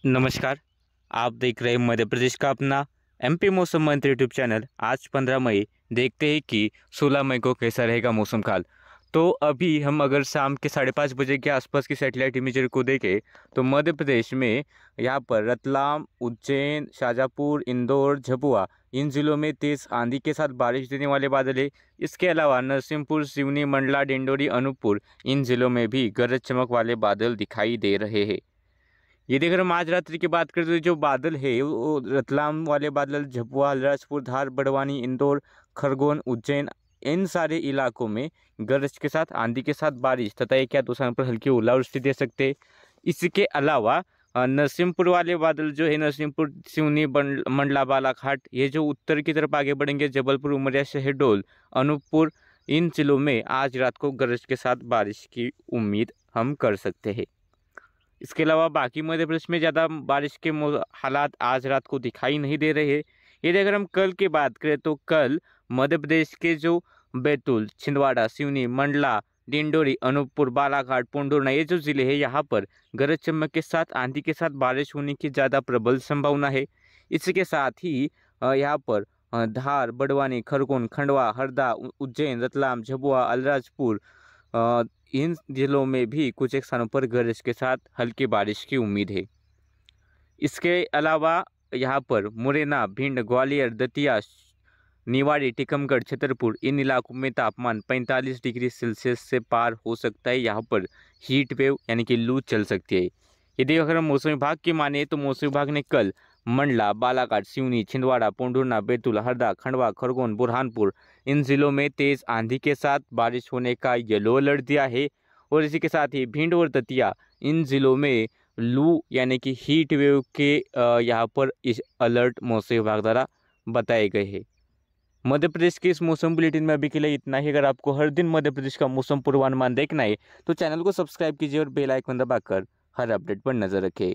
नमस्कार। आप देख रहे हैं मध्य प्रदेश का अपना एमपी मौसम मंत्री यूट्यूब चैनल। आज 15 मई देखते हैं कि 16 मई को कैसा रहेगा मौसम काल। तो अभी हम अगर शाम के 5:30 बजे के आसपास की सैटेलाइट इमेजरी को देखें तो मध्य प्रदेश में यहाँ पर रतलाम, उज्जैन, शाजापुर, इंदौर, झाबुआ इन जिलों में तेज़ आंधी के साथ बारिश देने वाले बादल है। इसके अलावा नरसिंहपुर, सिवनी, मंडला, डिंडोरी, अनूपपुर इन जिलों में भी गरज चमक वाले बादल दिखाई दे रहे हैं। यदि अगर हम आज रात्रि की बात करें तो जो बादल है वो रतलाम वाले बादल झाबुआ, अलीराजपुर, धार, बड़वानी, इंदौर, खरगोन, उज्जैन इन सारे इलाकों में गरज के साथ आंधी के साथ बारिश तथा एक या दो स्थानों पर हल्की ओलावृष्टि दे सकते हैं। इसके अलावा नरसिंहपुर वाले बादल जो है नरसिंहपुर, सिवनी, मंडला, बालाघाट ये जो उत्तर की तरफ आगे बढ़ेंगे, जबलपुर, उमरिया, शहडोल, अनूपपुर इन जिलों में आज रात को गरज के साथ बारिश की उम्मीद हम कर सकते हैं। इसके अलावा बाकी मध्य प्रदेश में ज़्यादा बारिश के हालात आज रात को दिखाई नहीं दे रहे हैं। यदि अगर हम कल की बात करें तो कल मध्य प्रदेश के जो बैतूल, छिंदवाड़ा, सिवनी, मंडला, डिंडोरी, अनूपपुर, बालाघाट, पुंडुरना ये जो ज़िले हैं यहाँ पर गरज चमक के साथ आंधी के साथ बारिश होने की ज़्यादा प्रबल संभावना है। इसके साथ ही यहाँ पर धार, बड़वानी, खरगोन, खंडवा, हरदा, उज्जैन, रतलाम, झाबुआ, अलीराजपुर इन जिलों में भी कुछ एक स्थानों पर गरज के साथ हल्की बारिश की उम्मीद है। इसके अलावा यहाँ पर मुरैना, भिंड, ग्वालियर, दतिया, निवाड़ी, टीकमगढ़, छतरपुर इन इलाकों में तापमान 45 डिग्री सेल्सियस से पार हो सकता है। यहाँ पर हीट वेव यानी कि लू चल सकती है। यदि अगर हम मौसम विभाग की माने तो मौसम विभाग ने कल मंडला, बालाघाट, सिवनी, छिंदवाड़ा, पुंडुरना, बैतूल, हरदा, खंडवा, खरगोन, बुरहानपुर इन जिलों में तेज आंधी के साथ बारिश होने का येलो अलर्ट दिया है। और इसी के साथ ही भिंड और दतिया इन जिलों में लू यानी कि हीट वेव के यहाँ पर इस अलर्ट मौसम विभाग द्वारा बताए गए हैं। मध्य प्रदेश के इस मौसम बुलेटिन में अभी के लिए इतना ही। अगर आपको हर दिन मध्य प्रदेश का मौसम पूर्वानुमान देखना है तो चैनल को सब्सक्राइब कीजिए और बेल आइकन दबाकर हर अपडेट पर नजर रखें।